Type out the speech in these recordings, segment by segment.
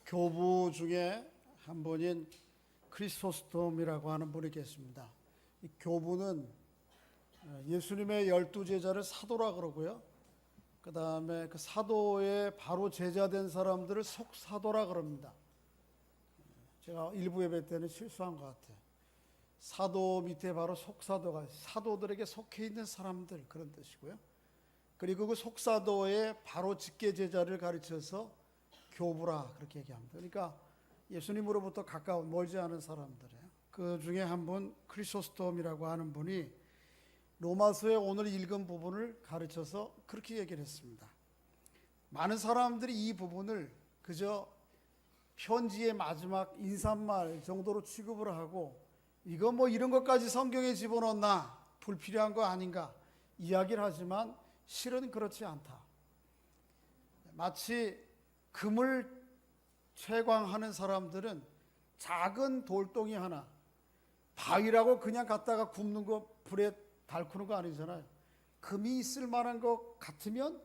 교부 중에 한 분인 크리소스톰이라고 하는 분이 계십니다. 이 교부는 예수님의 12제자를 사도라 그러고요. 그 다음에 그 사도의 바로 제자된 사람들을 속사도라 그럽니다. 제가 일부 예배 때는 실수한 것 같아요. 사도 밑에 바로 속사도가 사도들에게 속해 있는 사람들 그런 뜻이고요. 그리고 그 속사도의 바로 직계 제자를 가르쳐서 교부라 그렇게 얘기합니다. 그러니까 예수님으로부터 가까운 멀지 않은 사람들이에요. 그 중에 한 분 크리소스톰이라고 하는 분이 로마서의 오늘 읽은 부분을 가르쳐서 그렇게 얘기를 했습니다. 많은 사람들이 이 부분을 그저 편지의 마지막 인사말 정도로 취급을 하고 이거 뭐 이런 것까지 성경에 집어넣나 불필요한 거 아닌가 이야기를 하지만 실은 그렇지 않다. 마치 금을 채광하는 사람들은 작은 돌덩이 하나 바위라고 그냥 갖다가 굽는 거 불에 달구는 거 아니잖아요. 금이 있을 만한 것 같으면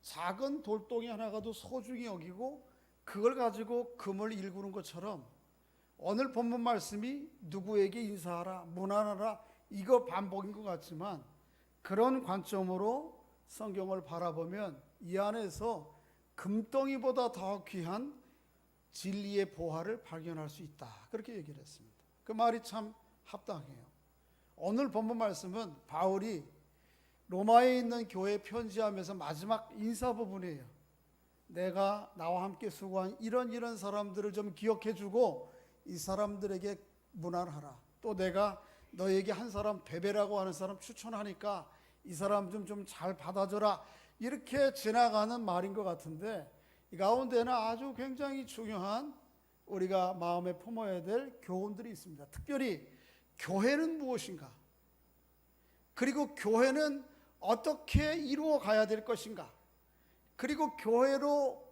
작은 돌덩이 하나가도 소중히 여기고 그걸 가지고 금을 일구는 것처럼 오늘 본문 말씀이 누구에게 인사하라 문안하라 이거 반복인 것 같지만 그런 관점으로 성경을 바라보면 이 안에서 금덩이보다 더 귀한 진리의 보화를 발견할 수 있다. 그렇게 얘기를 했습니다. 그 말이 참 합당해요. 오늘 본문 말씀은 바울이 로마에 있는 교회에 편지하면서 마지막 인사 부분이에요. 내가 나와 함께 수고한 이런 사람들을 좀 기억해주고 이 사람들에게 문안하라. 또 내가 너에게 한 사람 베베라고 하는 사람 추천하니까 이 사람 좀 잘 받아줘라. 이렇게 지나가는 말인 것 같은데 이 가운데는 아주 굉장히 중요한 우리가 마음에 품어야 될 교훈들이 있습니다. 특별히 교회는 무엇인가? 그리고 교회는 어떻게 이루어 가야 될 것인가? 그리고 교회로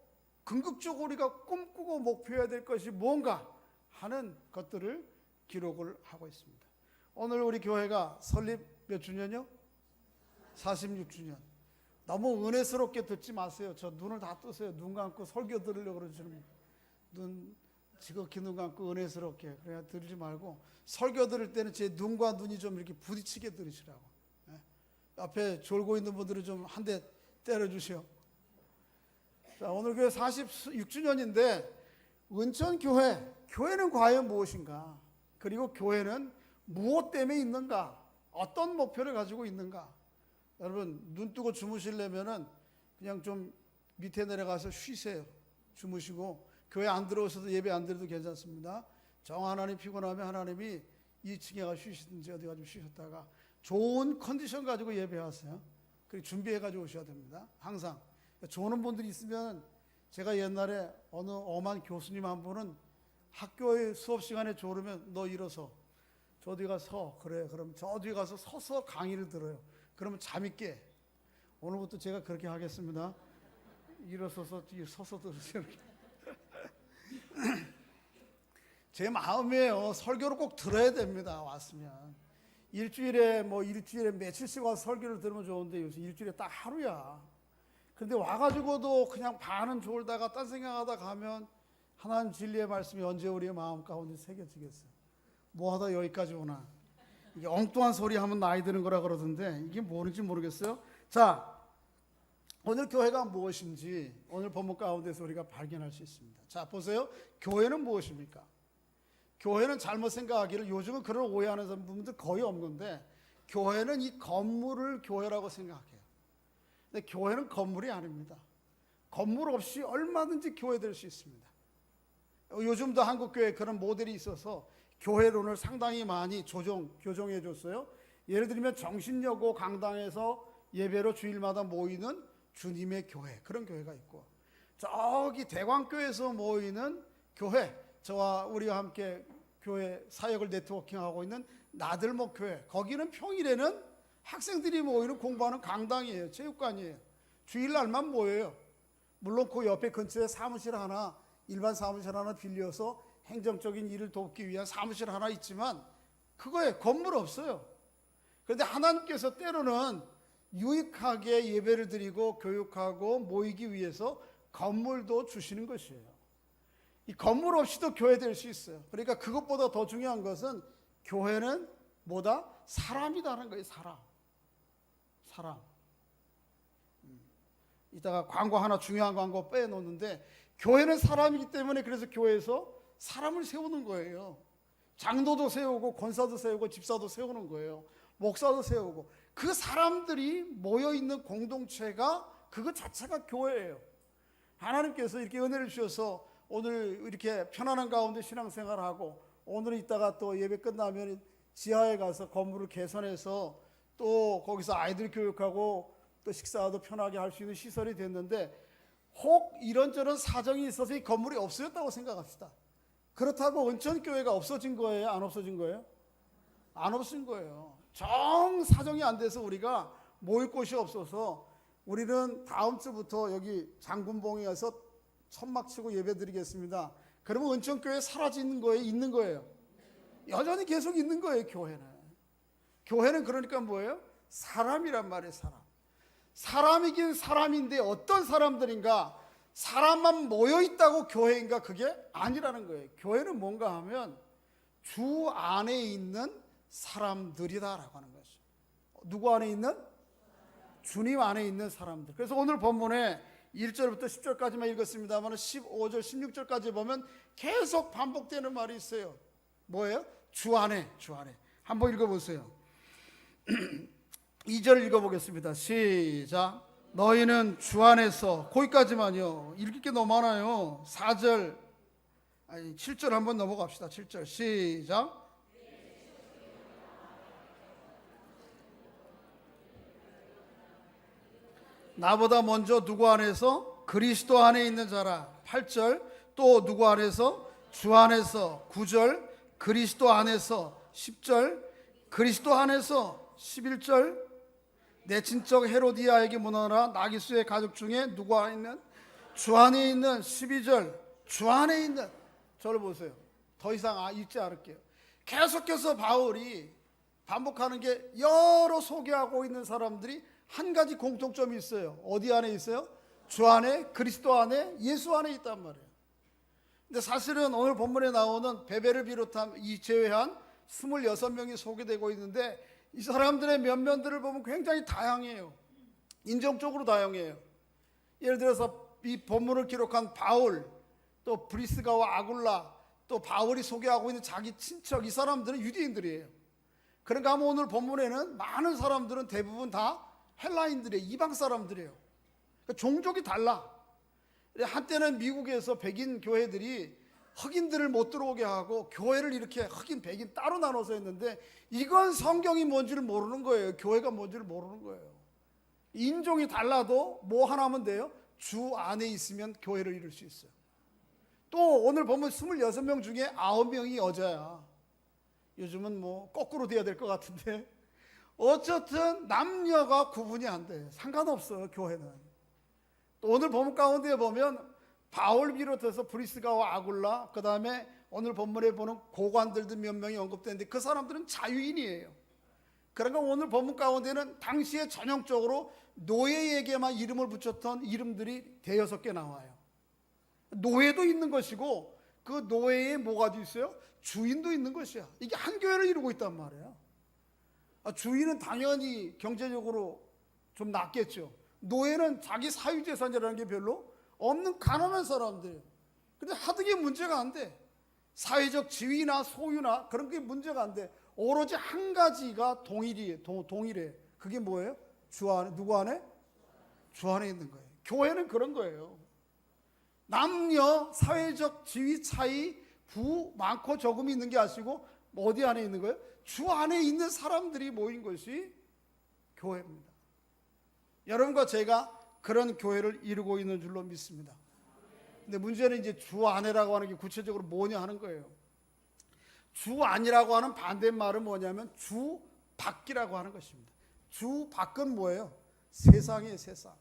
궁극적으로 우리가 꿈꾸고 목표해야 될 것이 뭔가 하는 것들을 기록을 하고 있습니다. 오늘 우리 교회가 설립 몇 주년이요? 46주년. 너무 은혜스럽게 듣지 마세요. 저 눈을 다 뜨세요. 눈 감고 설교 들으려고 그러시는 눈 지극히 눈 감고 은혜스럽게 그래야 들지 말고 설교 들을 때는 제 눈과 눈이 좀 이렇게 부딪히게 들으시라고. 네. 앞에 졸고 있는 분들은 좀 한 대 때려주시오. 자, 오늘 교회 46주년인데 은천교회, 교회는 과연 무엇인가? 그리고 교회는 무엇 때문에 있는가? 어떤 목표를 가지고 있는가? 여러분 눈 뜨고 주무시려면은 그냥 좀 밑에 내려가서 쉬세요. 주무시고 교회 안 들어오셔도 예배 안 드려도 괜찮습니다. 정 하나님 피곤하면 하나님이 2층에 가 쉬시든지 어디 가지고 쉬셨다가 좋은 컨디션 가지고 예배하세요. 그리고 준비해 가지고 오셔야 됩니다. 항상 조는 분들이 있으면 제가 옛날에 어느 엄한 교수님 한 분은 학교의 수업 시간에 졸으면 너 일어서 저 뒤에 가서 그래 그럼 저 뒤에 가서 서서 강의를 들어요. 그러면 잠이 깨. 오늘부터 제가 그렇게 하겠습니다. 일어서서 서서 들으세요. 제 마음이에요. 설교를 꼭 들어야 됩니다. 왔으면 일주일에 며칠씩 와서 설교를 들으면 좋은데 요새 일주일에 딱 하루야. 근데 와가지고도 그냥 반은 졸다가 딴 생각하다 가면 하나님 진리의 말씀이 언제 우리의 마음 가운데 새겨지겠어요. 뭐 하다 여기까지 오나. 이게 엉뚱한 소리 하면 나이 드는 거라 그러던데 이게 뭔지 모르겠어요. 자, 오늘 교회가 무엇인지 오늘 본문 가운데서 우리가 발견할 수 있습니다. 자, 보세요. 교회는 무엇입니까? 교회는 잘못 생각하기를 요즘은 그런 오해하는 분들 거의 없는데 교회는 이 건물을 교회라고 생각해요. 근데 교회는 건물이 아닙니다. 건물 없이 얼마든지 교회될 수 있습니다. 요즘도 한국교회에 그런 모델이 있어서 교회론을 상당히 많이 교정해 줬어요. 예를 들면 정신여고 강당에서 예배로 주일마다 모이는 주님의 교회, 그런 교회가 있고 저기 대광교회에서 모이는 교회, 저와 우리와 함께 교회 사역을 네트워킹하고 있는 나들목 교회, 거기는 평일에는 학생들이 모이는 공부하는 강당이에요. 체육관이에요. 주일날만 모여요. 물론 그 옆에 근처에 사무실 하나, 일반 사무실 하나 빌려서 행정적인 일을 돕기 위한 사무실 하나 있지만 그거에 건물 없어요. 그런데 하나님께서 때로는 유익하게 예배를 드리고 교육하고 모이기 위해서 건물도 주시는 것이에요. 이 건물 없이도 교회 될 수 있어요. 그러니까 그것보다 더 중요한 것은 교회는 뭐다? 사람이다는 거예요. 사람. 이따가 광고 하나 중요한 광고 빼놓는데 교회는 사람이기 때문에 그래서 교회에서 사람을 세우는 거예요. 장로도 세우고 권사도 세우고 집사도 세우는 거예요. 목사도 세우고 그 사람들이 모여있는 공동체가 그것 자체가 교회예요. 하나님께서 이렇게 은혜를 주셔서 오늘 이렇게 편안한 가운데 신앙생활하고 오늘 이따가 또 예배 끝나면 지하에 가서 건물을 개선해서 또 거기서 아이들 교육하고 또 식사도 편하게 할 수 있는 시설이 됐는데 혹 이런저런 사정이 있어서 이 건물이 없어졌다고 생각합시다. 그렇다고 은천교회가 없어진 거예요? 안 없어진 거예요? 안 없어진 거예요. 정 사정이 안 돼서 우리가 모일 곳이 없어서 우리는 다음 주부터 여기 장군봉에 가서 천막 치고 예배 드리겠습니다. 그러면 은천교회 사라지는 거예요? 있는 거예요? 여전히 계속 있는 거예요. 교회는 그러니까 뭐예요? 사람이란 말이에요. 사람이긴 사람인데 어떤 사람들인가? 사람만 모여있다고 교회인가? 그게 아니라는 거예요. 교회는 뭔가 하면 주 안에 있는 사람들이다라고 하는 거죠. 누구 안에 있는? 주님 안에 있는 사람들. 그래서 오늘 본문에 1절부터 10절까지만 읽었습니다만 15절, 16절까지 보면 계속 반복되는 말이 있어요. 뭐예요? 주 안에. 한번 읽어보세요. 2절 읽어보겠습니다. 시작. 너희는 주 안에서, 거기까지만요. 읽을 게 너무 많아요. 4절, 7절 한번 넘어갑시다. 7절 시작. 나보다 먼저 누구 안에서? 그리스도 안에 있는 자라. 8절 또 누구 안에서? 주 안에서. 9절 그리스도 안에서. 10절 그리스도 안에서. 11절 내 친척 헤로디아에게 문하라. 나기수의 가족 중에 누구 안에 있는? 주 안에 있는. 12절 주 안에 있는. 저를 보세요. 더 이상 읽지 않을게요. 계속해서 바울이 반복하는 게 여러 소개하고 있는 사람들이 한 가지 공통점이 있어요. 어디 안에 있어요? 주 안에, 그리스도 안에, 예수 안에 있단 말이에요. 근데 사실은 오늘 본문에 나오는 베베를 비롯한 이 제외한 26명이 소개되고 있는데 이 사람들의 면면들을 보면 굉장히 다양해요. 인종적으로 다양해요. 예를 들어서 이 본문을 기록한 바울, 또 브리스가와 아굴라, 또 바울이 소개하고 있는 자기 친척, 이 사람들은 유대인들이에요. 그러니까 오늘 본문에는 많은 사람들은 대부분 다 헬라인들이에요. 이방 사람들이에요. 그러니까 종족이 달라. 한때는 미국에서 백인 교회들이 흑인들을 못 들어오게 하고 교회를 이렇게 흑인, 백인 따로 나눠서 했는데 이건 성경이 뭔지를 모르는 거예요. 교회가 뭔지를 모르는 거예요. 인종이 달라도 뭐 하나 하면 돼요? 주 안에 있으면 교회를 이룰 수 있어요. 또 오늘 보면 26명 중에 9명이 여자야. 요즘은 뭐 거꾸로 돼야 될 것 같은데 어쨌든 남녀가 구분이 안 돼. 상관없어요. 교회는. 또 오늘 본문 가운데 보면 바울 비롯해서 브리스가와 아굴라, 그 다음에 오늘 본문에 보는 고관들도 몇 명이 언급되는데 그 사람들은 자유인이에요. 그러니까 오늘 본문 가운데는 당시에 전형적으로 노예에게만 이름을 붙였던 이름들이 대여섯 개 나와요. 노예도 있는 것이고 그 노예에 뭐가 있어요? 주인도 있는 것이야. 이게 한 교회를 이루고 있단 말이에요. 주인은 당연히 경제적으로 좀 낫겠죠. 노예는 자기 사유재산이라는 게 별로 없는 가난한 사람들. 근데 하등의 문제가 안 돼. 사회적 지위나 소유나 그런 게 문제가 안 돼. 오로지 한 가지가 동일해. 그게 뭐예요? 주 안에, 누구 안에? 주 안에 있는 거예요. 교회는 그런 거예요. 남녀 사회적 지위 차이, 부 많고 적음이 있는 게 아니고 어디 안에 있는 거예요? 주 안에 있는 사람들이 모인 것이 교회입니다. 여러분과 제가 그런 교회를 이루고 있는 줄로 믿습니다. 근데 문제는 이제 주 안에라고 하는 게 구체적으로 뭐냐 하는 거예요. 주 안이라고 하는 반대말은 뭐냐면 주 밖이라고 하는 것입니다. 주 밖은 뭐예요? 세상이에요, 세상.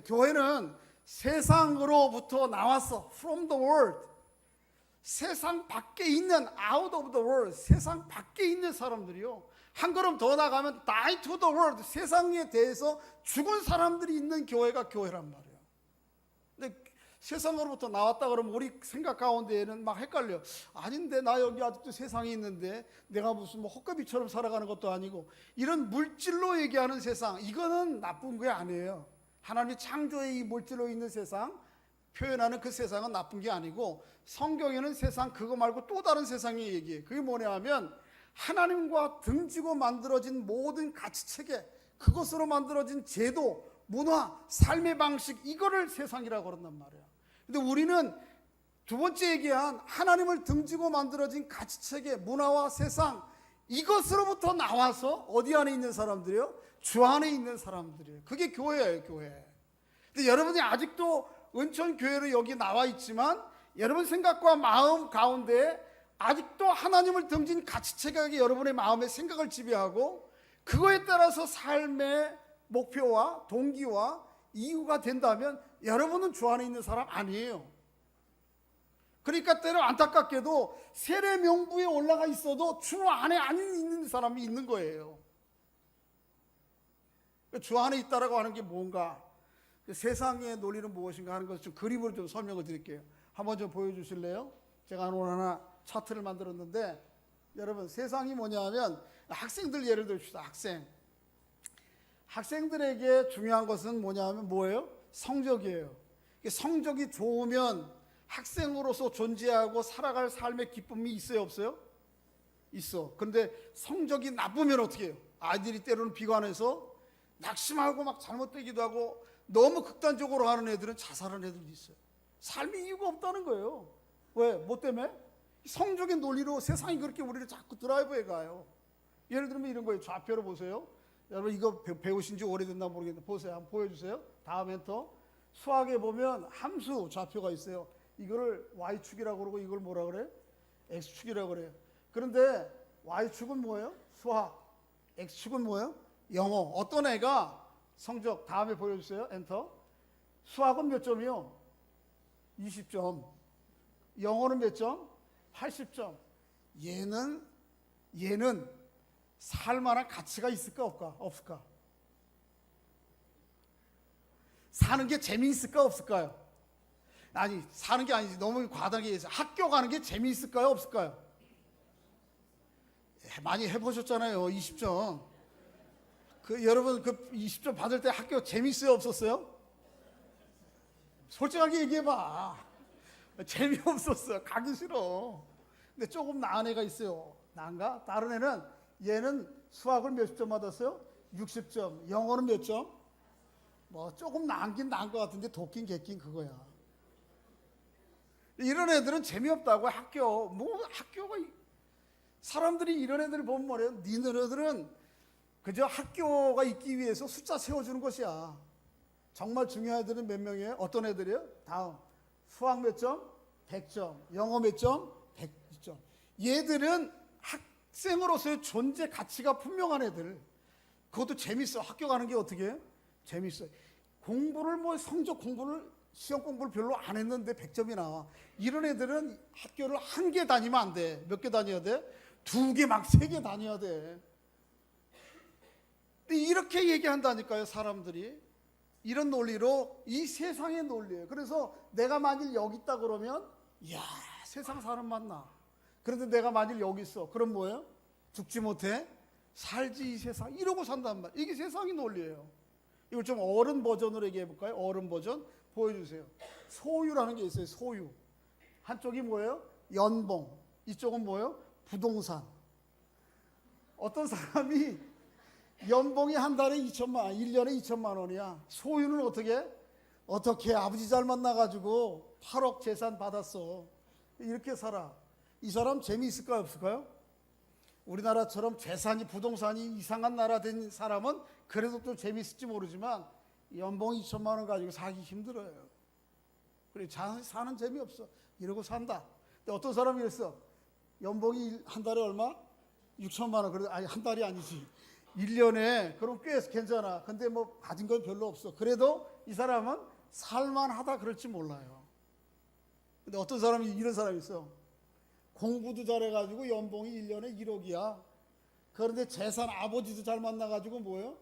교회는 세상으로부터 나왔어. From the world. 세상 밖에 있는, out of the world. 세상 밖에 있는 사람들이요. 한 걸음 더 나가면 die to the world. 세상에 대해서 죽은 사람들이 있는 교회가 교회란 말이에요. 근데 세상으로부터 나왔다 그러면 우리 생각 가운데에는 막 헷갈려. 아닌데 나 여기 아직도 세상에 있는데 내가 무슨 뭐 헛개비처럼 살아가는 것도 아니고, 이런 물질로 얘기하는 세상, 이거는 나쁜 게 아니에요. 하나님의 창조의 이 물질로 있는 세상 표현하는 그 세상은 나쁜 게 아니고, 성경에는 세상 그거 말고 또 다른 세상이 얘기해. 그게 뭐냐 하면 하나님과 등지고 만들어진 모든 가치체계, 그것으로 만들어진 제도, 문화, 삶의 방식, 이거를 세상이라고 그런단 말이야. 근데 우리는 두 번째 얘기한 하나님을 등지고 만들어진 가치체계, 문화와 세상, 이것으로부터 나와서 어디 안에 있는 사람들이요? 주 안에 있는 사람들이에요. 그게 교회예요, 교회. 근데 여러분이 아직도 은천교회로 여기 나와 있지만 여러분 생각과 마음 가운데 아직도 하나님을 등진 가치체계가 여러분의 마음의 생각을 지배하고, 그거에 따라서 삶의 목표와 동기와 이유가 된다면 여러분은 주 안에 있는 사람 아니에요. 그러니까 때로 안타깝게도 세례 명부에 올라가 있어도 주 안에 안 있는 사람이 있는 거예요. 주 안에 있다라고 하는 게 뭔가, 세상의 논리는 무엇인가 하는 것을 좀 그림으로 좀 설명을 드릴게요. 한번 좀 보여주실래요? 제가 오늘 하나 차트를 만들었는데, 여러분 세상이 뭐냐 하면, 학생들 예를 들읍시다. 학생들에게 중요한 것은 뭐냐 하면 뭐예요? 성적이에요. 성적이 좋으면 학생으로서 존재하고 살아갈 삶의 기쁨이 있어요, 없어요? 있어. 그런데 성적이 나쁘면 어떻게 해요? 아이들이 때로는 비관해서 낙심하고 막 잘못되기도 하고, 너무 극단적으로 하는 애들은 자살하는 애들도 있어요. 삶의 이유가 없다는 거예요. 왜? 뭐 때문에? 성적인 논리로 세상이 그렇게 우리를 자꾸 드라이브해 가요. 예를 들면 이런 거예요. 좌표로 보세요. 여러분 이거 배우신 지 오래됐나 모르겠는데 보세요. 한번 보여주세요. 다음 엔터. 수학에 보면 함수 좌표가 있어요. 이거를 Y축이라고 그러고 이걸 뭐라 그래? X축이라고 그래요. 그런데 Y축은 뭐예요? 수학. X축은 뭐예요? 영어. 어떤 애가 성적 다음에 보여주세요. 엔터. 수학은 몇 점이요? 20점. 영어는 몇 점? 80점. 얘는 살만한 가치가 있을까 없을까? 사는 게 재미있을까 없을까요? 아니, 사는 게 아니지. 너무 과다하게 얘기해서 학교 가는 게 재미있을까요 없을까요? 많이 해보셨잖아요. 20점. 여러분 20점 받을 때 학교 재미있어요 없었어요? 솔직하게 얘기해봐. 재미없었어. 가기 싫어. 근데 조금 나은 애가 있어요. 나은가? 다른 애는, 얘는 수학을 몇 점 받았어요? 60점. 영어는 몇 점? 뭐 조금 나은긴 나은 것 같은데 돕긴 객긴 그거야. 이런 애들은 재미없다고. 학교가 사람들이 이런 애들을 보면 뭐래요? 니네들은 그저 학교가 있기 위해서 숫자 세워주는 것이야. 정말 중요한 애들은 몇 명이에요? 어떤 애들이에요? 다음. 수학 몇 점? 100점. 영어 몇 점? 100점. 얘들은 학생으로서의 존재 가치가 분명한 애들. 그것도 재밌어. 학교 가는 게 어떻게 해요? 재밌어요. 성적 공부를, 시험 공부를 별로 안 했는데 100점이 나와. 이런 애들은 학교를 한 개 다니면 안 돼. 몇 개 다녀야 돼? 2개 막 3개 다녀야 돼. 근데 이렇게 얘기한다니까요, 사람들이. 이런 논리로, 이 세상의 논리예요. 그래서 내가 만일 여기 있다 그러면, 이야, 세상 사람 만나. 그런데 내가 만일 여기 있어. 그럼 뭐예요? 죽지 못해? 살지 이 세상. 이러고 산단 말이에요. 이게 세상의 논리예요. 이걸 좀 어른 버전으로 얘기해 볼까요? 어른 버전 보여주세요. 소유라는 게 있어요. 소유. 한쪽이 뭐예요? 연봉. 이쪽은 뭐예요? 부동산. 어떤 사람이 연봉이 한 달에 2천만 원, 1년에 2천만 원이야. 소유는 어떻게 아버지 잘 만나가지고 8억 재산 받았어. 이렇게 살아. 이 사람 재미있을까요 없을까요? 우리나라처럼 재산이, 부동산이 이상한 나라 된 사람은 그래도 또 재미있을지 모르지만, 연봉 2천만 원 가지고 살기 힘들어요. 그래, 사는 재미없어. 이러고 산다. 근데 어떤 사람이 그랬어. 연봉이 한 달에 얼마? 6천만 원. 그래도 한 달이 아니지. 1년에. 그럼 꽤 괜찮아. 근데 뭐 가진 건 별로 없어. 그래도 이 사람은 살만하다 그럴지 몰라요. 근데 어떤 사람이 이런 사람이 있어. 공부도 잘해가지고 연봉이 1년에 1억이야. 그런데 재산, 아버지도 잘 만나가지고 뭐예요?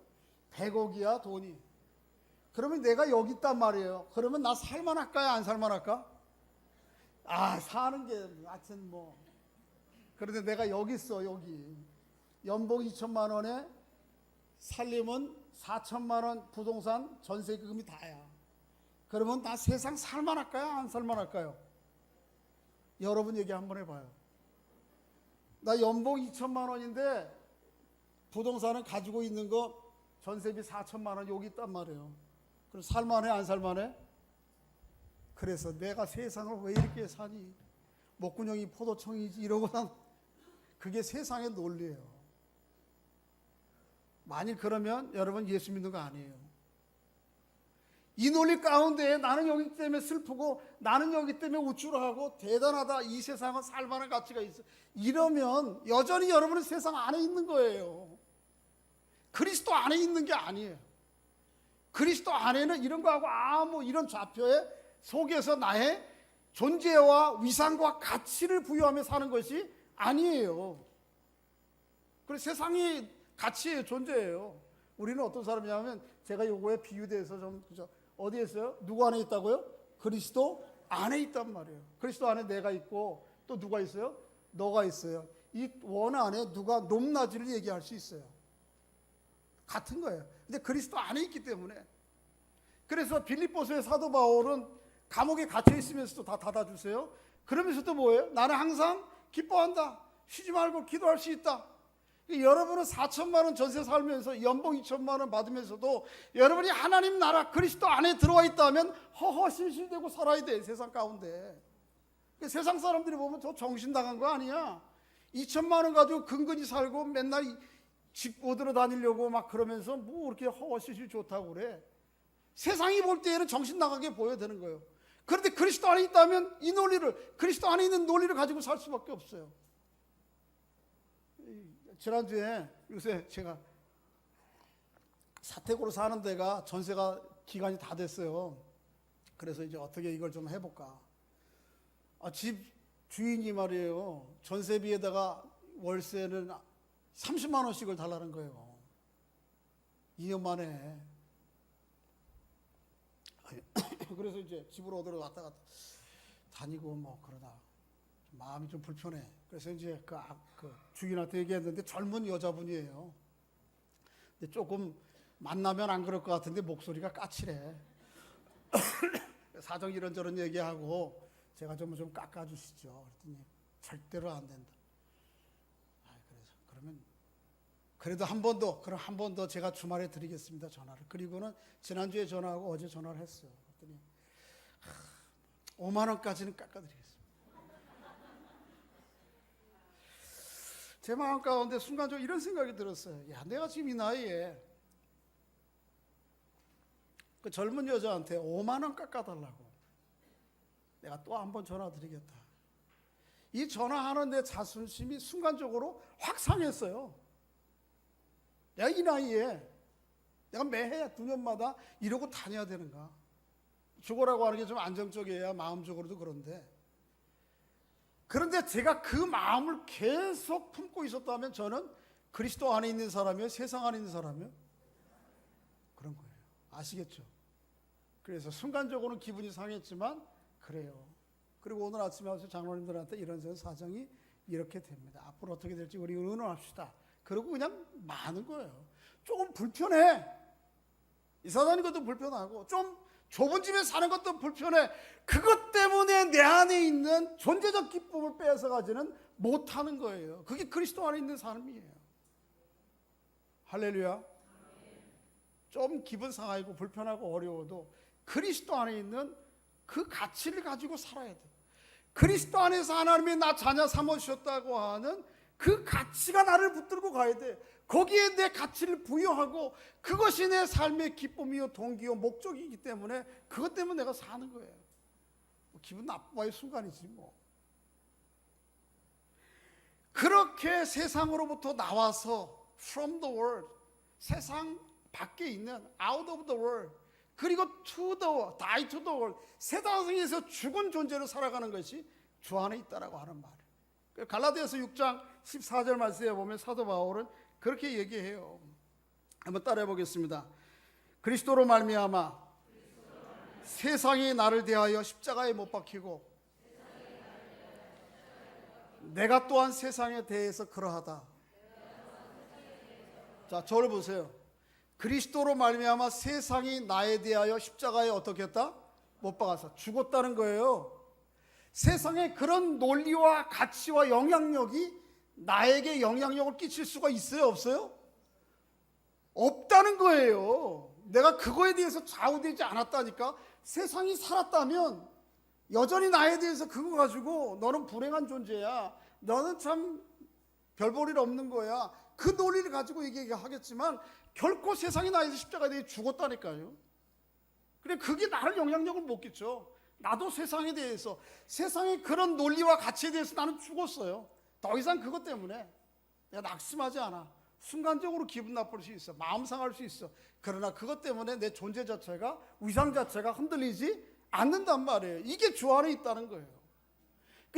100억이야 돈이. 그러면 내가 여기 있단 말이에요. 그러면 나 살만할까요? 안 살만할까? 사는 게 하여튼 뭐. 그런데 내가 여기 있어. 여기 연봉 2천만 원에 살림은 4천만 원, 부동산 전세금이 다야. 그러면 나 세상 살만할까요? 안 살만할까요? 여러분 얘기 한번 해봐요. 나 연봉 2천만 원인데 부동산은 가지고 있는 거 전세비 4천만 원 여기 있단 말이에요. 그럼 살만해? 안 살만해? 그래서 내가 세상을 왜 이렇게 사니? 목구멍이 포도청이지 이러고 난 그게 세상의 논리예요. 만일 그러면 여러분 예수 믿는 거 아니에요. 이 논리 가운데 나는 여기 때문에 슬프고 나는 여기 때문에 우쭐하고 대단하다. 이 세상은 살만한 가치가 있어. 이러면 여전히 여러분은 세상 안에 있는 거예요. 그리스도 안에 있는 게 아니에요. 그리스도 안에는 이런 거하고 아무 이런 좌표에 속에서 나의 존재와 위상과 가치를 부여하며 사는 것이 아니에요. 그래서 세상이 가치예요. 존재예요. 우리는 어떤 사람이냐면 제가 요거에 비유돼서 좀 그죠? 어디에 있어요? 누구 안에 있다고요? 그리스도 안에 있단 말이에요. 그리스도 안에 내가 있고 또 누가 있어요? 너가 있어요. 이 원 안에 누가 높낮이를 얘기할 수 있어요. 같은 거예요. 근데 그리스도 안에 있기 때문에. 그래서 빌립보서의 사도 바울은 감옥에 갇혀 있으면서도 다 닫아주세요. 그러면서도 뭐예요? 나는 항상 기뻐한다. 쉬지 말고 기도할 수 있다. 여러분은 4천만 원 전세 살면서 연봉 2천만 원 받으면서도 여러분이 하나님 나라 그리스도 안에 들어와 있다면 허허실실대고 살아야 돼. 세상 가운데. 세상 사람들이 보면 저 정신 나간 거 아니야. 2천만 원 가지고 근근히 살고 맨날 집 얻으러 다니려고 막 그러면서 뭐 그렇게 허허실실 좋다고 그래. 세상이 볼 때에는 정신 나가게 보여야 되는 거예요. 그런데 그리스도 안에 있다면 이 논리를, 그리스도 안에 있는 논리를 가지고 살 수밖에 없어요. 지난주에 요새 제가 사택으로 사는 데가 전세가 기간이 다 됐어요. 그래서 이제 어떻게 이걸 좀 해볼까. 집 주인이 말이에요. 전세비에다가 월세는 30만 원씩을 달라는 거예요. 2년 만에. 그래서 이제 집으로 얻으러 왔다 갔다 다니고 뭐 그러다 마음이 좀 불편해. 그래서 이제 그 주인한테 얘기했는데 젊은 여자분이에요. 근데 조금 만나면 안 그럴 것 같은데 목소리가 까칠해. 사정 이런저런 얘기하고 제가 좀 깎아주시죠. 그랬더니 절대로 안 된다. 그래서 그러면 그래도 한 번 더 제가 주말에 드리겠습니다. 전화를. 그리고는 지난주에 전화하고 어제 전화를 했어요. 그랬더니 5만 원까지는 깎아드리겠습니다. 제 마음 가운데 순간적으로 이런 생각이 들었어요. 야, 내가 지금 이 나이에 그 젊은 여자한테 5만 원 깎아달라고 내가 또 한 번 전화 드리겠다. 이 전화하는 내 자존심이 순간적으로 확 상했어요. 내가 이 나이에 내가 매해 2년마다 이러고 다녀야 되는가. 죽어라고 하는 게 좀 안정적이어야 마음적으로도 그런데 제가 그 마음을 계속 품고 있었다면 저는 그리스도 안에 있는 사람이요? 세상 안에 있는 사람이요? 그런 거예요. 아시겠죠? 그래서 순간적으로는 기분이 상했지만 그래요. 그리고 오늘 아침에 와서 장로님들한테 이런 사정이 이렇게 됩니다. 앞으로 어떻게 될지 우리 의논합시다. 그러고 그냥 많은 거예요. 조금 불편해. 이사 다니는 것도 불편하고 좀 좁은 집에 사는 것도 불편해. 그것 때문에 내 안에 있는 존재적 기쁨을 뺏어가지는 못하는 거예요. 그게 그리스도 안에 있는 삶이에요. 할렐루야. 좀 기분 상하고 불편하고 어려워도 그리스도 안에 있는 그 가치를 가지고 살아야 돼. 그리스도 안에서 하나님이 나 자녀 삼으셨다고 하는 그 가치가 나를 붙들고 가야 돼. 거기에 내 가치를 부여하고 그것이 내 삶의 기쁨이요 동기요 목적이기 때문에 그것 때문에 내가 사는 거예요. 기분 나빠의 순간이지 뭐. 그렇게 세상으로부터 나와서 from the world, 세상 밖에 있는 out of the world, 그리고 to the world, die to the world, 세상에서 죽은 존재로 살아가는 것이 주 안에 있다라고 하는 말이에요. 갈라디아서 6장 14절 말씀에 보면 사도 바울은 그렇게 얘기해요. 한번 따라해 보겠습니다. 그리스도로 말미암아 세상이 나를 대하여 십자가에 못 박히고 내가 또한 세상에 대해서 그러하다. 자, 저를 보세요. 그리스도로 말미암아 세상이 나에 대하여 십자가에 어떻게 했다? 못 박아서 죽었다는 거예요. 세상에 그런 논리와 가치와 영향력이 나에게 영향력을 끼칠 수가 있어요, 없어요? 없다는 거예요. 내가 그거에 대해서 좌우되지 않았다니까. 세상이 살았다면 여전히 나에 대해서 그거 가지고 너는 불행한 존재야, 너는 참 별 볼 일 없는 거야, 그 논리를 가지고 얘기하겠지만 결코 세상이 나에 대해서 십자가에 대해 죽었다니까요. 그래, 그게 나를 영향력을 못 끼쳐. 나도 세상에 대해서, 세상의 그런 논리와 가치에 대해서 나는 죽었어요. 더 이상 그것 때문에 내가 낙심하지 않아. 순간적으로 기분 나쁠 수 있어, 마음 상할 수 있어. 그러나 그것 때문에 내 존재 자체가, 위상 자체가 흔들리지 않는단 말이에요. 이게 주 안에 있다는 거예요.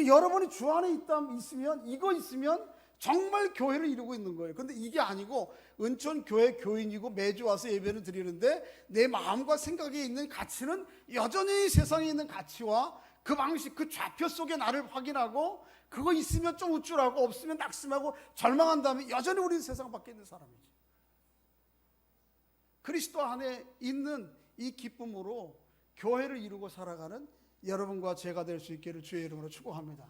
여러분이 주 안에 있으면, 이거 있으면 정말 교회를 이루고 있는 거예요. 근데 이게 아니고 은천교회 교인이고 매주 와서 예배를 드리는데 내 마음과 생각에 있는 가치는 여전히 세상에 있는 가치와 그 방식, 그 좌표 속에 나를 확인하고, 그거 있으면 좀 우쭐하고 없으면 낙심하고 절망한 다음에 여전히 우리는 세상 밖에 있는 사람이지. 그리스도 안에 있는 이 기쁨으로 교회를 이루고 살아가는 여러분과 제가 될 수 있기를 주의 이름으로 축복합니다.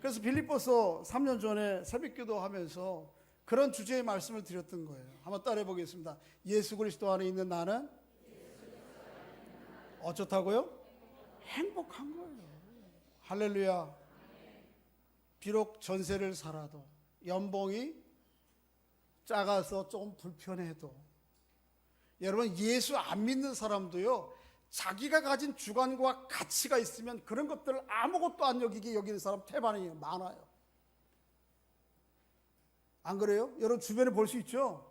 그래서 빌립보서 3년 전에 새벽기도 하면서 그런 주제의 말씀을 드렸던 거예요. 한번 따라해 보겠습니다. 예수 그리스도 안에 있는 나는 어쩌다고요? 행복한 거예요. 할렐루야. 비록 전세를 살아도, 연봉이 작아서 좀 불편해도, 여러분 예수 안 믿는 사람도요, 자기가 가진 주관과 가치가 있으면 그런 것들을 아무것도 안 여기게 여기는 사람 태반이 많아요. 안 그래요? 여러분 주변에 볼 수 있죠?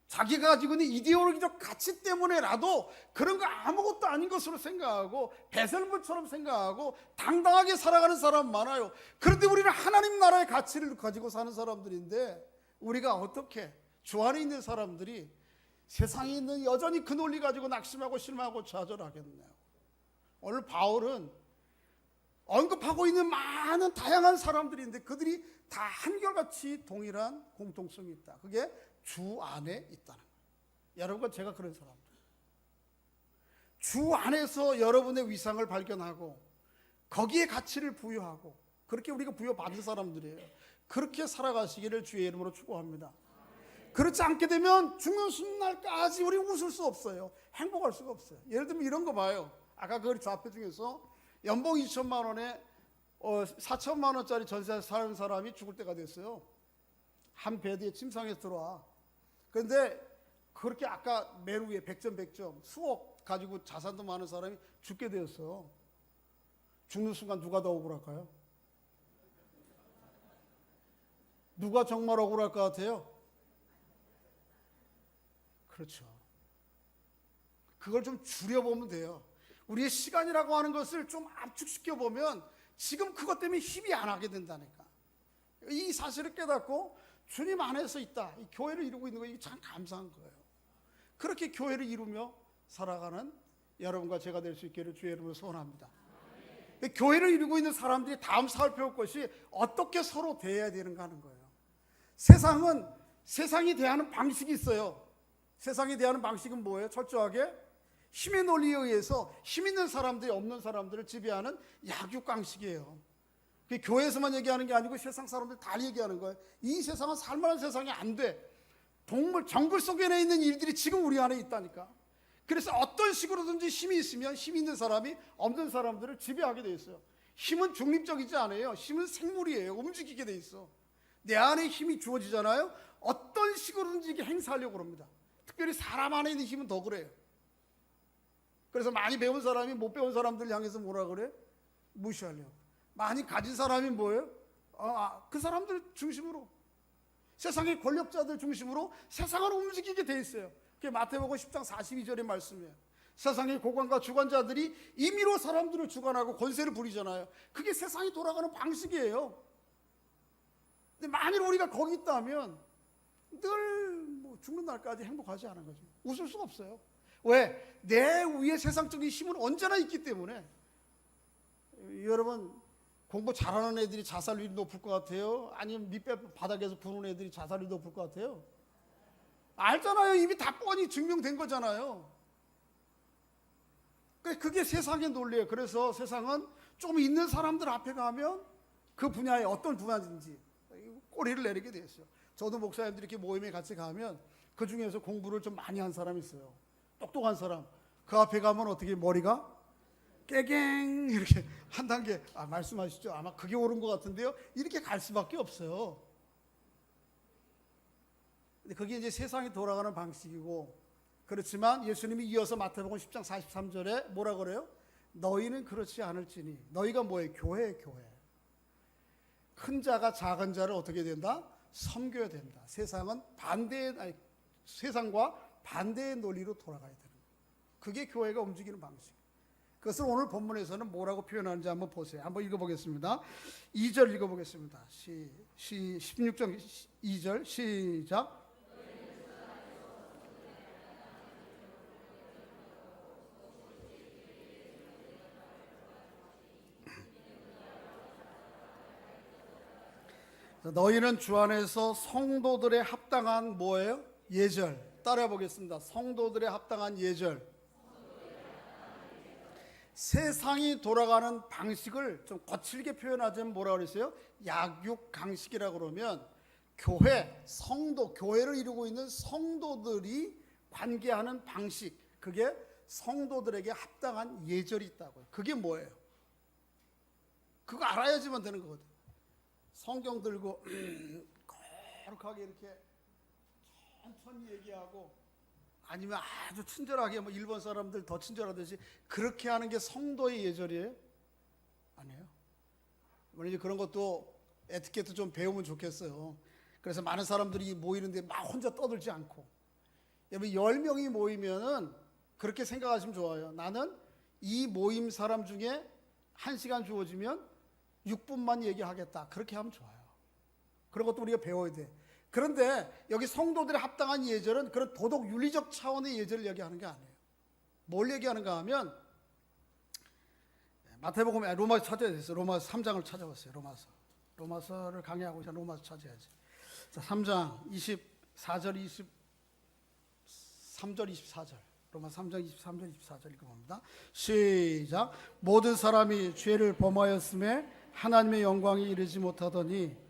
자기가 가지고 있는 이데올로기적 가치 때문에라도 그런 거 아무것도 아닌 것으로 생각하고 배설물처럼 생각하고 당당하게 살아가는 사람 많아요. 그런데 우리는 하나님 나라의 가치를 가지고 사는 사람들인데, 우리가 어떻게 주 안에 있는 사람들이 세상에 있는 여전히 그 논리 가지고 낙심하고 실망하고 좌절하겠네요. 오늘 바울은 언급하고 있는 많은 다양한 사람들인데 그들이 다 한결같이 동일한 공통성이 있다. 그게 주 안에 있다는 거예요. 여러분과 제가 그런 사람들. 주 안에서 여러분의 위상을 발견하고 거기에 가치를 부여하고, 그렇게 우리가 부여받은 사람들이에요. 그렇게 살아가시기를 주의 이름으로 축복합니다. 그렇지 않게 되면 죽는 순간까지 우리 웃을 수 없어요. 행복할 수가 없어요. 예를 들면 이런 거 봐요. 아까 그 좌표 중에서 연봉 2천만 원에 4천만 원짜리 전세 사는 사람이 죽을 때가 됐어요. 한 베드에 침상에서 들어와. 그런데 그렇게 아까 맨 위에 100점 100점 수억 가지고 자산도 많은 사람이 죽게 되었어. 죽는 순간 누가 더 억울할까요? 누가 정말 억울할 것 같아요? 그렇죠. 그걸 좀 줄여보면 돼요. 우리의 시간이라고 하는 것을 좀 압축시켜 보면 지금 그것 때문에 힘이 안 하게 된다니까. 이 사실을 깨닫고 주님 안에서 있다, 이 교회를 이루고 있는 거, 이게 참 감사한 거예요. 그렇게 교회를 이루며 살아가는 여러분과 제가 될 수 있기를 주의 이름으로 소원합니다. 교회를 이루고 있는 사람들이 다음 살펴볼 것이 어떻게 서로 대해야 되는가 하는 거예요. 세상은 세상이 대하는 방식이 있어요. 세상이 대하는 방식은 뭐예요? 철저하게 힘의 논리에 의해서 힘 있는 사람들이 없는 사람들을 지배하는 약육강식이에요. 그게 교회에서만 얘기하는 게 아니고 세상 사람들 다 얘기하는 거예요. 이 세상은 살만한 세상이 안 돼. 동물 정글 속에 있는 일들이 지금 우리 안에 있다니까. 그래서 어떤 식으로든지 힘이 있으면 힘 있는 사람이 없는 사람들을 지배하게 돼 있어요. 힘은 중립적이지 않아요. 힘은 생물이에요. 움직이게 돼 있어. 내 안에 힘이 주어지잖아요. 어떤 식으로든지 이게 행사하려고 합니다. 특별히 사람 안에 있는 힘은 더 그래요. 그래서 많이 배운 사람이 못 배운 사람들 향해서 뭐라 그래? 무시하려고. 많이 가진 사람이 뭐예요? 그 사람들 중심으로, 세상의 권력자들 중심으로 세상을 움직이게 돼 있어요. 그게 마태복음 10장 42절의 말씀이에요. 세상의 고관과 주관자들이 임의로 사람들을 주관하고 권세를 부리잖아요. 그게 세상이 돌아가는 방식이에요. 근데 만일 우리가 거기 있다면 늘 죽는 날까지 행복하지 않은 거죠. 웃을 수가 없어요. 왜? 내 위에 세상적인 힘은 언제나 있기 때문에. 여러분, 공부 잘하는 애들이 자살률이 높을 것 같아요? 아니면 밑에 바닥에서 부는 애들이 자살률이 높을 것 같아요? 알잖아요. 이미 다 뻔히 증명된 거잖아요. 그게 세상의 논리예요. 그래서 세상은 좀 있는 사람들 앞에 가면 그 분야에 어떤 분야인지 꼬리를 내리게 돼 있어요. 저도 목사님들이 이렇게 모임에 같이 가면 그 중에서 공부를 좀 많이 한 사람이 있어요. 똑똑한 사람. 그 앞에 가면 어떻게 머리가 깨갱 이렇게 한 단계, 말씀하시죠. 아마 그게 옳은 것 같은데요. 이렇게 갈 수밖에 없어요. 근데 그게 이제 세상이 돌아가는 방식이고, 그렇지만 예수님이 이어서 마태복음 10장 43절에 뭐라 그래요? 너희는 그렇지 않을지니. 너희가 뭐예요? 교회예요, 교회. 큰 자가 작은 자를 어떻게 된다? 섬겨야 된다. 세상과 반대의 논리로 돌아가야 되는 거예요. 그게 교회가 움직이는 방식. 그것을 오늘 본문에서는 뭐라고 표현하는지 한번 보세요. 한번 읽어보겠습니다. 2절 읽어보겠습니다. 16장 2절 시작. 너희는 주 안에서 성도들의 합당한 뭐예요? 예절. 따라해 보겠습니다. 성도들의 합당한 예절. 세상이 돌아가는 방식을 좀 거칠게 표현하자면 뭐라고 그랬어요? 약육강식이라고 그러면 교회, 성도, 교회를 이루고 있는 성도들이 관계하는 방식, 그게 성도들에게 합당한 예절이 있다고요. 그게 뭐예요? 그거 알아야지만 되는 거거든요. 성경 들고 거룩하게 이렇게 천천히 얘기하고, 아니면 아주 친절하게 뭐 일본 사람들 더 친절하듯이 그렇게 하는 게 성도의 예절이에요? 아니에요. 물론 이제 그런 것도 에티켓도 좀 배우면 좋겠어요. 그래서 많은 사람들이 모이는데 막 혼자 떠들지 않고, 여러분 10명이 모이면은 그렇게 생각하시면 좋아요. 나는 이 모임 사람 중에 1시간 주어지면 6분만 얘기하겠다. 그렇게 하면 좋아요. 그런 것도 우리가 배워야 돼. 그런데 여기 성도들의 합당한 예절은 그런 도덕 윤리적 차원의 예절을 얘기하는 게 아니에요. 뭘 얘기하는가 하면, 마태복음, 로마서 찾아야 됐어요. 로마서 3장을 찾아봤어요. 로마서를 강의하고 있으면 로마서 찾아야지. 자, 3장 24절 23절 24절. 로마 3장 23절 24절 읽어봅니다. 시작. 모든 사람이 죄를 범하였음에 하나님의 영광이 이르지 못하더니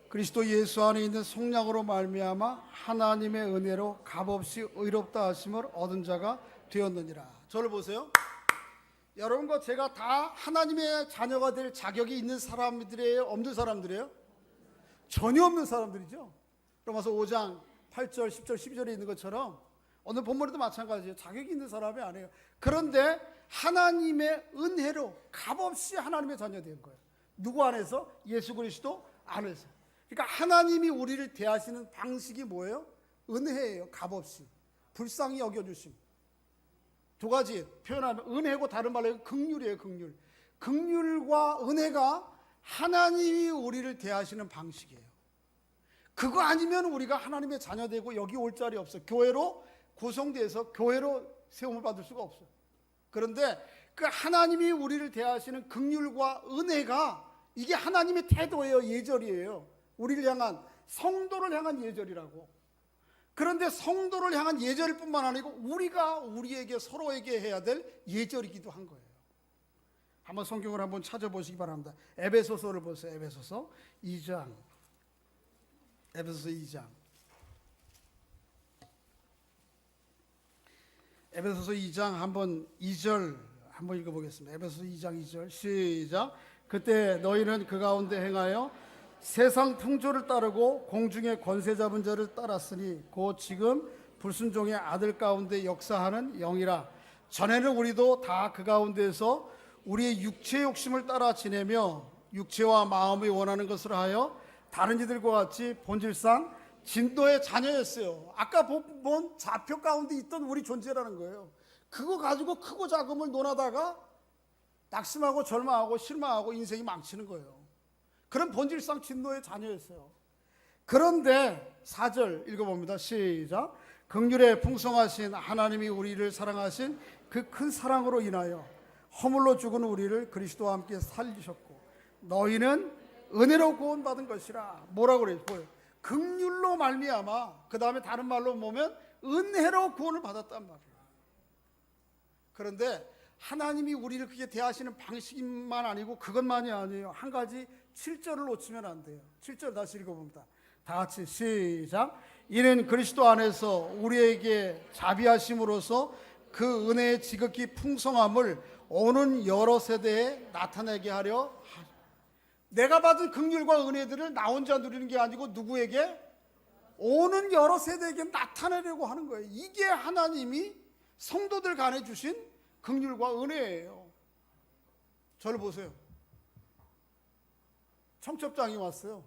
그리스도 예수 안에 있는 속량으로 말미암아 하나님의 은혜로 값없이 의롭다 하심을 얻은 자가 되었느니라. 저를 보세요. 여러분과 제가 다 하나님의 자녀가 될 자격이 있는 사람들이에요? 없는 사람들이에요? 전혀 없는 사람들이죠. 로마서 5장 8절 10절 12절에 있는 것처럼 오늘 본문에도 마찬가지예요. 자격이 있는 사람이 아니에요. 그런데 하나님의 은혜로 값없이 하나님의 자녀 된 거예요. 누구 안에서? 예수 그리스도 안에서. 그러니까 하나님이 우리를 대하시는 방식이 뭐예요? 은혜예요. 값없이. 불쌍히 여겨주심. 두 가지 표현하면 은혜고 다른 말로 긍휼이에요. 긍휼. 긍휼과 은혜가 하나님이 우리를 대하시는 방식이에요. 그거 아니면 우리가 하나님의 자녀 되고 여기 올 자리 없어요. 교회로 구성돼서 교회로 세움을 받을 수가 없어요. 그런데 그 하나님이 우리를 대하시는 긍휼과 은혜가 이게 하나님의 태도예요. 예절이에요. 우리를 향한, 성도를 향한 예절이라고. 그런데 성도를 향한 예절일 뿐만 아니고 우리가 우리에게 서로에게 해야 될 예절이기도 한 거예요. 한번 성경을 한번 찾아보시기 바랍니다. 에베소서를 보세요. 에베소서 2장. 에베소서 2장. 에베소서 2장 한번 2절 한번 읽어보겠습니다. 에베소서 2장 2절 시작. 그때 너희는 그 가운데 행하여 세상 풍조를 따르고 공중의 권세 잡은 자를 따랐으니 곧 지금 불순종의 아들 가운데 역사하는 영이라. 전에는 우리도 다 그 가운데서 우리의 육체의 욕심을 따라 지내며 육체와 마음이 원하는 것을 하여 다른 이들과 같이 본질상 진노의 자녀였어요. 아까 본 좌표 가운데 있던 우리 존재라는 거예요. 그거 가지고 크고 작음을 논하다가 낙심하고 절망하고 실망하고 인생이 망치는 거예요. 그런 본질상 진노의 자녀였어요. 그런데 4절 읽어봅니다. 시작. 긍휼에 풍성하신 하나님이 우리를 사랑하신 그 큰 사랑으로 인하여 허물로 죽은 우리를 그리스도와 함께 살리셨고 너희는 은혜로 구원받은 것이라. 뭐라고 그래요? 긍휼로 말미암아. 그 다음에 다른 말로 보면 은혜로 구원을 받았단 말이에요. 그런데 하나님이 우리를 그렇게 대하시는 방식만 아니고 그것만이 아니에요. 한 가지 7절을 놓치면 안 돼요. 7절 다시 읽어봅니다. 다 같이 시작. 이는 그리스도 안에서 우리에게 자비하심으로써 그 은혜의 지극히 풍성함을 오는 여러 세대에 나타내게 하려. 내가 받은 긍휼과 은혜들을 나 혼자 누리는 게 아니고 누구에게? 오는 여러 세대에게 나타내려고 하는 거예요. 이게 하나님이 성도들 간에 주신 긍휼과 은혜예요. 저를 보세요. 청첩장이 왔어요.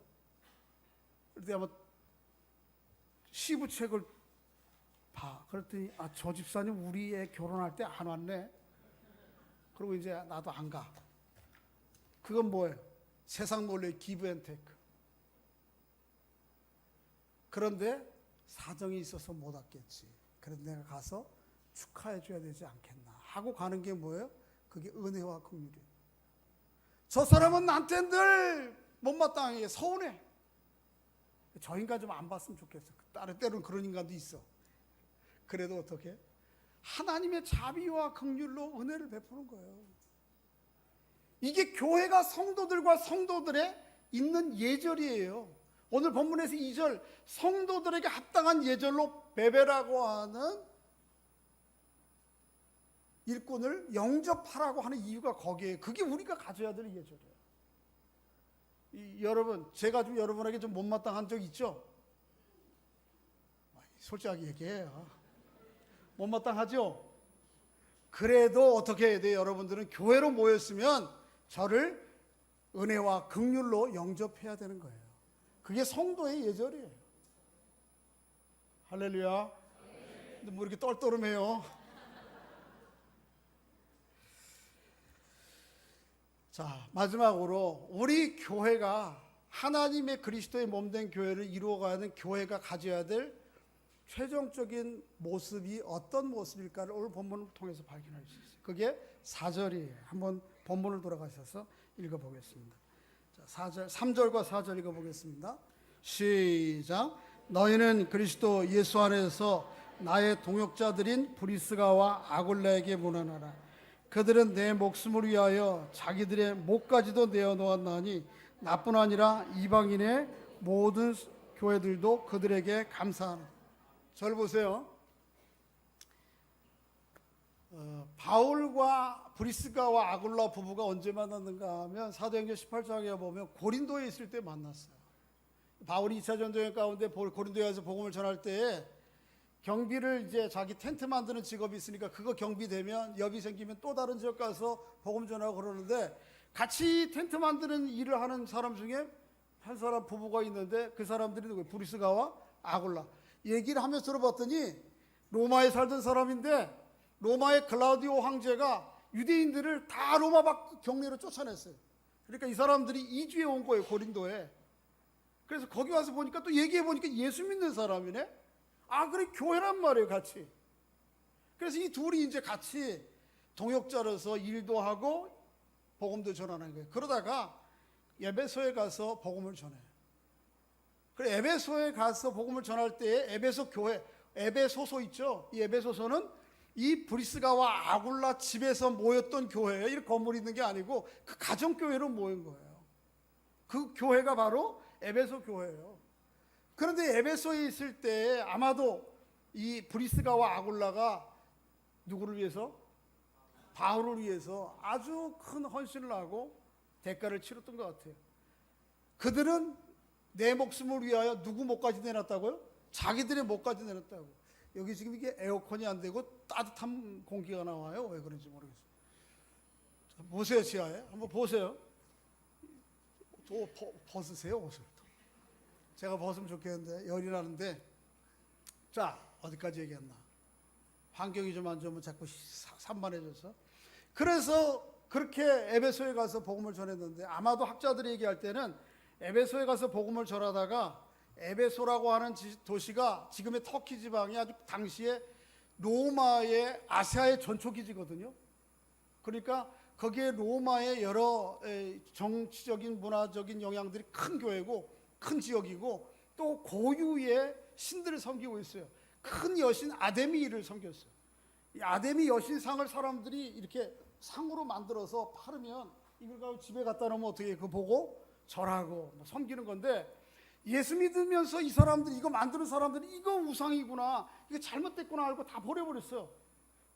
그런데 아마 시부책을 봐. 그랬더니 저 집사님 우리 애 결혼할 때 안 왔네. 그리고 이제 나도 안 가. 그건 뭐예요? 세상 논리의 기브 앤 테이크. 그런데 사정이 있어서 못 왔겠지. 그래서 내가 가서 축하해 줘야 되지 않겠나 하고 가는 게 뭐예요? 그게 은혜와 긍휼이에요. 저 사람은 나한테 늘 못마땅하게 서운해. 저 인간 좀 안 봤으면 좋겠어. 다른 때로는 그런 인간도 있어. 그래도 어떻게? 하나님의 자비와 긍휼로 은혜를 베푸는 거예요. 이게 교회가 성도들과 성도들의 있는 예절이에요. 오늘 본문에서 2절 성도들에게 합당한 예절로 베베라고 하는 일꾼을 영접하라고 하는 이유가 거기에요. 그게 우리가 가져야 될 예절이에요. 여러분, 제가 좀 여러분에게 좀 못마땅한 적 있죠? 솔직하게 얘기해요. 못마땅하죠? 그래도 어떻게 해야 돼요? 여러분들은 교회로 모였으면 저를 은혜와 긍휼로 영접해야 되는 거예요. 그게 성도의 예절이에요. 할렐루야. 근데 뭐 이렇게 떨떠름해요. 자, 마지막으로 우리 교회가 하나님의 그리스도의 몸된 교회를 이루어가는 교회가 가져야 될 최종적인 모습이 어떤 모습일까를 오늘 본문을 통해서 발견할 수 있어요. 그게 4절이에요. 한번 본문을 돌아가셔서 읽어보겠습니다. 자, 3절과 4절 읽어보겠습니다. 시작. 너희는 그리스도 예수 안에서 나의 동역자들인 브리스가와 아굴라에게 문안하라. 그들은 내 목숨을 위하여 자기들의 목까지도 내어놓았나니 나뿐 아니라 이방인의 모든 교회들도 그들에게 감사하라. 저를 보세요. 바울과 브리스가와 아굴라 부부가 언제 만났는가 하면 사도행전 18장에 보면 고린도에 있을 때 만났어요. 바울이 2차 전도여행 가운데 고린도에 와서 복음을 전할 때에 경비를 이제 자기 텐트 만드는 직업이 있으니까 그거 경비되면 여비 생기면 또 다른 지역 가서 복음 전하고 그러는데 같이 텐트 만드는 일을 하는 사람 중에 한 사람 부부가 있는데 그 사람들이 누구예요? 브리스가와 아굴라. 얘기를 하면서 들어봤더니 로마에 살던 사람인데 로마의 클라우디오 황제가 유대인들을 다 로마 밖 경내로 쫓아냈어요. 그러니까 이 사람들이 이주해 온 거예요, 고린도에. 그래서 거기 와서 보니까 또 얘기해 보니까 예수 믿는 사람이네. 그래 교회란 말이에요, 같이. 그래서 이 둘이 이제 같이 동역자로서 일도 하고 복음도 전하는 거예요. 그러다가 에베소에 가서 복음을 전해요. 그래 에베소에 가서 복음을 전할 때에 에베소 교회, 에베소서 있죠. 이 에베소서는 이 브리스가와 아굴라 집에서 모였던 교회예요. 이렇게 건물이 있는 게 아니고 그 가정교회로 모인 거예요. 그 교회가 바로 에베소 교회예요. 그런데 에베소에 있을 때 아마도 이 브리스가와 아굴라가 누구를 위해서? 바울을 위해서 아주 큰 헌신을 하고 대가를 치렀던 것 같아요. 그들은 내 목숨을 위하여 누구 목까지 내놨다고요? 자기들의 목까지 내놨다고. 여기 지금 이게 에어컨이 안 되고 따뜻한 공기가 나와요. 왜 그런지 모르겠어요. 자, 보세요, 지하에. 한번 보세요. 또 벗으세요, 옷을. 제가 벗으면 좋겠는데 열이 나는데. 자, 어디까지 얘기했나? 환경이 좀 안 좋으면 자꾸 산만해져서. 그래서 그렇게 에베소에 가서 복음을 전했는데 아마도 학자들이 얘기할 때는 에베소에 가서 복음을 전하다가 에베소라고 하는 도시가 지금의 터키 지방이 아주 당시에 로마의 아시아의 전초기지거든요. 그러니까 거기에 로마의 여러 정치적인 문화적인 영향들이 큰 교회고 큰 지역이고 또 고유의 신들을 섬기고 있어요. 큰 여신 아데미를 섬겼어요. 이 아데미 여신상을 사람들이 이렇게 상으로 만들어서 팔으면 이걸 가지고 집에 갖다 놓으면 어떻게 그거 보고 절하고 뭐 섬기는 건데, 예수 믿으면서 이 사람들이 이거 만드는 사람들이 이거 우상이구나, 이거 잘못됐구나 알고 다 버려버렸어요.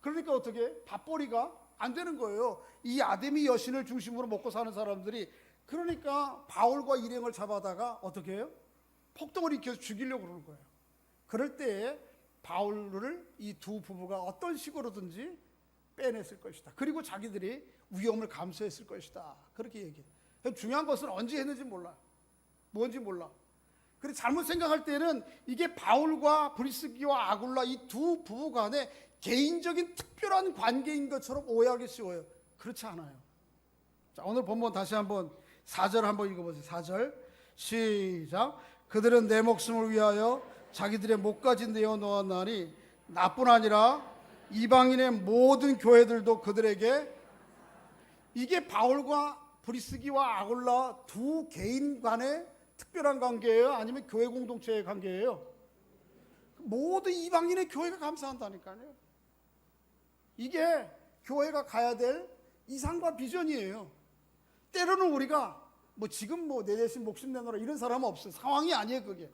그러니까 어떻게 밥벌이가 안 되는 거예요. 이 아데미 여신을 중심으로 먹고 사는 사람들이. 그러니까 바울과 일행을 잡아다가 어떻게 해요? 폭동을 일으켜서 죽이려고 그러는 거예요. 그럴 때에 바울을 이 두 부부가 어떤 식으로든지 빼냈을 것이다. 그리고 자기들이 위험을 감수했을 것이다. 그렇게 얘기해요. 중요한 것은 언제 했는지 몰라. 뭔지 몰라. 그래서 잘못 생각할 때는 이게 바울과 브리스기와 아굴라 이 두 부부 간의 개인적인 특별한 관계인 것처럼 오해하기 쉬워요. 그렇지 않아요. 자, 오늘 본문 다시 한번 4절 한번 읽어보세요. 4절 시작. 그들은 내 목숨을 위하여 자기들의 목까지 내어놓았나니 나뿐 아니라 이방인의 모든 교회들도 그들에게. 이게 바울과 브리스기와 아굴라 두 개인 간의 특별한 관계예요? 아니면 교회 공동체의 관계예요? 모든 이방인의 교회가 감사한다니까요. 이게 교회가 가야 될 이상과 비전이에요. 때로는 우리가 지금 내 대신 목숨 내놓으라 이런 사람은 없어요. 상황이 아니에요, 그게.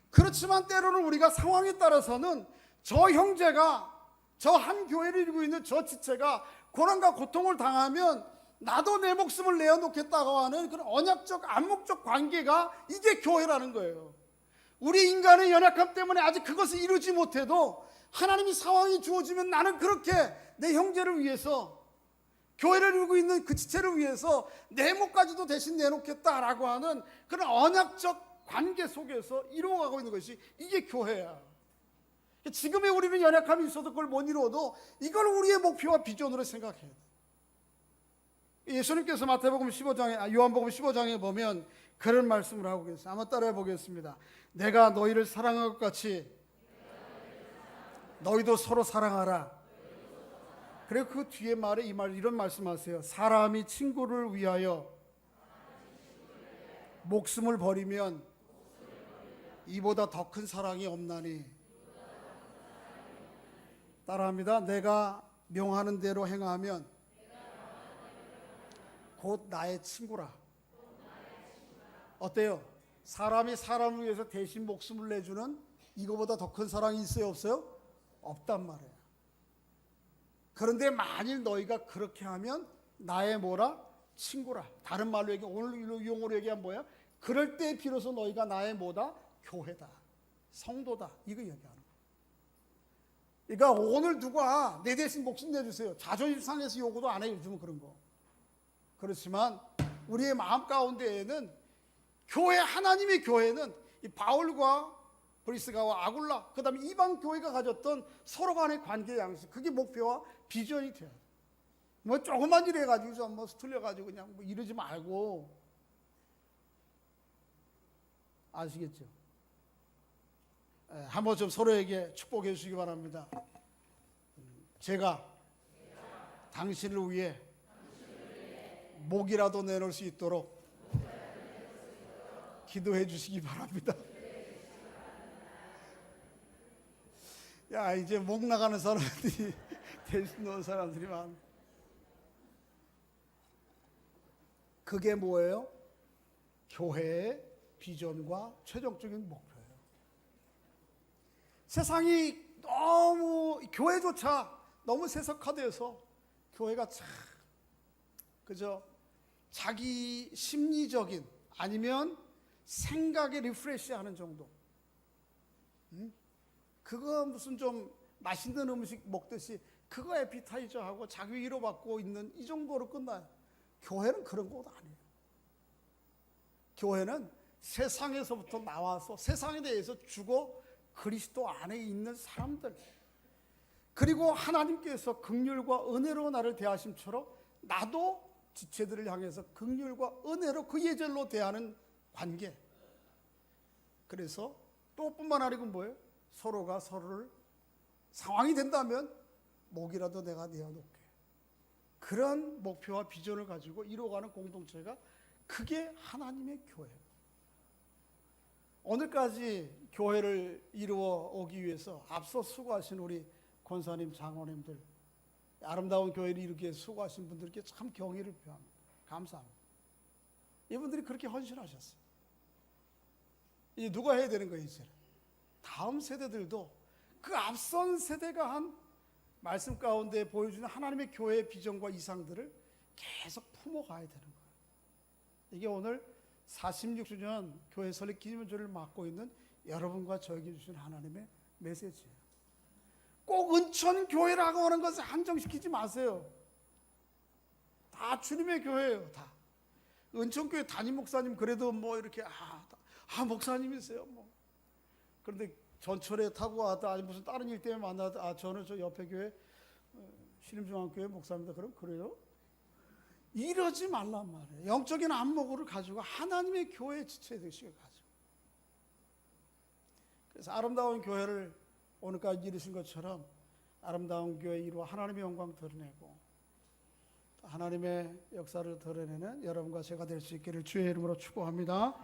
그렇지만 때로는 우리가 상황에 따라서는 저 형제가, 저 한 교회를 이루고 있는 저 지체가 고난과 고통을 당하면 나도 내 목숨을 내어놓겠다고 하는 그런 언약적 암묵적 관계가 이게 교회라는 거예요. 우리 인간의 연약함 때문에 아직 그것을 이루지 못해도 하나님이 상황이 주어지면 나는 그렇게 내 형제를 위해서, 교회를 이루고 있는 그 지체를 위해서 내 목까지도 대신 내놓겠다라고 하는 그런 언약적 관계 속에서 이루어가고 있는 것이 이게 교회야. 지금의 우리는 연약함이 있어도 그걸 못 이루어도 이걸 우리의 목표와 비전으로 생각해야 돼. 예수님께서 마태복음 15장에, 요한복음 15장에 보면 그런 말씀을 하고 계세요. 한번 따라해 보겠습니다. 내가 너희를 사랑한 것 같이 너희도 서로 사랑하라. 그리고 그 뒤에 말에 이런 말씀하세요. 사람이 친구를 위하여 목숨을 버리면 이보다 더 큰 사랑이 없나니. 따라합니다. 내가 명하는 대로 행하면 곧 나의 친구라. 어때요? 사람이 사람을 위해서 대신 목숨을 내주는 이거보다 더 큰 사랑이 있어요, 없어요? 없단 말이에요. 그런데 만일 너희가 그렇게 하면 나의 뭐라? 친구라. 다른 말로 얘기해, 오늘 용어로 얘기하면 뭐야? 그럴 때 비로소 너희가 나의 뭐다? 교회다, 성도다, 이거 얘기하는 거예요. 그러니까 오늘 누가 내 대신 목숨 내주세요, 자존심 상해서 요구도 안 해요, 요즘은 그런 거. 그렇지만 우리의 마음 가운데에는 교회, 하나님의 교회는 이 바울과 브리스가와 아굴라, 그 다음에 이방 교회가 가졌던 서로 간의 관계 양식, 그게 목표와 비전이 돼요. 조금만 일 해가지고 틀려가지고 그냥 이러지 말고. 아시겠죠? 한번 좀 서로에게 축복해 주시기 바랍니다. 제가 당신을 위해 목이라도 내놓을 수 있도록 기도해 주시기 바랍니다. 야, 이제 목 나가는 사람들이 대신 놓은 사람들이 많아. 그게 뭐예요? 교회의 비전과 최종적인 목표예요. 세상이 너무, 교회조차 너무 세속화돼서 교회가 참 그저 자기 심리적인 아니면 생각에 리프레시하는 정도. 그거 무슨 좀 맛있는 음식 먹듯이 그거 에피타이저하고 자기 위로받고 있는 이 정도로 끝나요. 교회는 그런 것 아니에요. 교회는 세상에서부터 나와서 세상에 대해서 죽어 그리스도 안에 있는 사람들, 그리고 하나님께서 긍휼과 은혜로 나를 대하심처럼 나도 지체들을 향해서 긍휼과 은혜로 그 예절로 대하는 관계. 그래서 또 뿐만 아니고 뭐예요? 서로가 서로를 상황이 된다면 목이라도 내가 내어놓게. 그런 목표와 비전을 가지고 이루어가는 공동체가 그게 하나님의 교회예요. 오늘까지 교회를 이루어 오기 위해서 앞서 수고하신 우리 권사님, 장로님들, 아름다운 교회를 이루기 위해 수고하신 분들께 참 경의를 표합니다. 감사합니다. 이분들이 그렇게 헌신하셨어요. 이제 누가 해야 되는 거예요, 이제? 다음 세대들도 그 앞선 세대가 한 말씀 가운데 보여주는 하나님의 교회의 비전과 이상들을 계속 품어가야 되는 거예요. 이게 오늘 46주년 교회 설립 기념주를 맡고 있는 여러분과 저에게 주신 하나님의 메시지예요. 꼭 은천 교회라고 하는 것을 한정시키지 마세요. 다 주님의 교회예요. 다. 은천교회 담임 목사님 그래도 뭐 이렇게 목사님이세요. 뭐. 그런데 전철에 타고 왔다 아니 무슨 다른 일 때문에 만나다 저는 저 옆에 교회 신림중앙교회 목사입니다. 그럼 그래요? 이러지 말란 말이에요. 영적인 안목을 가지고 하나님의 교회의 지체의식을 가지고. 그래서 아름다운 교회를 오늘까지 이루신 것처럼 아름다운 교회 이루어 하나님의 영광 드러내고 하나님의 역사를 드러내는 여러분과 제가 될 수 있기를 주의 이름으로 축복합니다.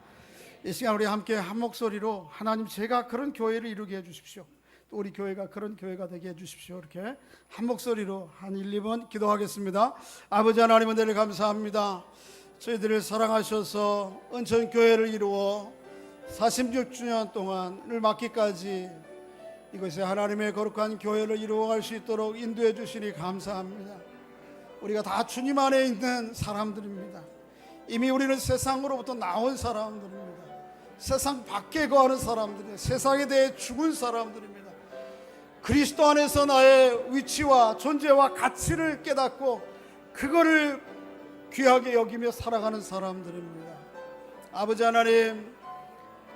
이 시간 우리 함께 한 목소리로 하나님 제가 그런 교회를 이루게 해주십시오. 또 우리 교회가 그런 교회가 되게 해주십시오. 이렇게 한 목소리로 한 1, 2분 기도하겠습니다. 아버지 하나님 은혜를 감사합니다. 저희들을 사랑하셔서 은천교회를 이루어 46주년 동안을 맞기까지 이것이 하나님의 거룩한 교회를 이루어갈 수 있도록 인도해 주시니 감사합니다. 우리가 다 주님 안에 있는 사람들입니다. 이미 우리는 세상으로부터 나온 사람들입니다. 세상 밖에 거하는 사람들이에요. 세상에 대해 죽은 사람들입니다. 그리스도 안에서 나의 위치와 존재와 가치를 깨닫고 그거를 귀하게 여기며 살아가는 사람들입니다. 아버지 하나님,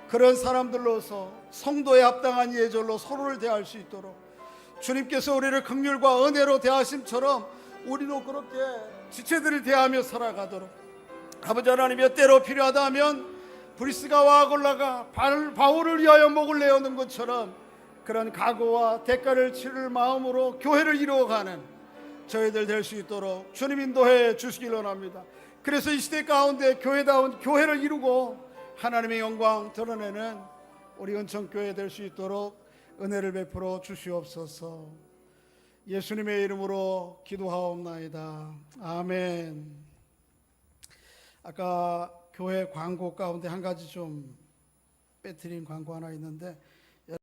그런 사람들로서 성도에 합당한 예절로 서로를 대할 수 있도록 주님께서 우리를 긍휼과 은혜로 대하심처럼 우리도 그렇게 지체들을 대하며 살아가도록 아버지 하나님이 때로 필요하다면 브리스가와 아굴라가 바울을 위하여 목을 내어놓은 것처럼 그런 각오와 대가를 치를 마음으로 교회를 이루어가는 저희들 될 수 있도록 주님 인도해 주시길 원합니다. 그래서 이 시대 가운데 교회다운 교회를 이루고 하나님의 영광 드러내는 우리 은천교회 될 수 있도록 은혜를 베풀어 주시옵소서. 예수님의 이름으로 기도하옵나이다. 아멘. 아까 교회 광고 가운데 한 가지 좀 빼뜨린 광고 하나 있는데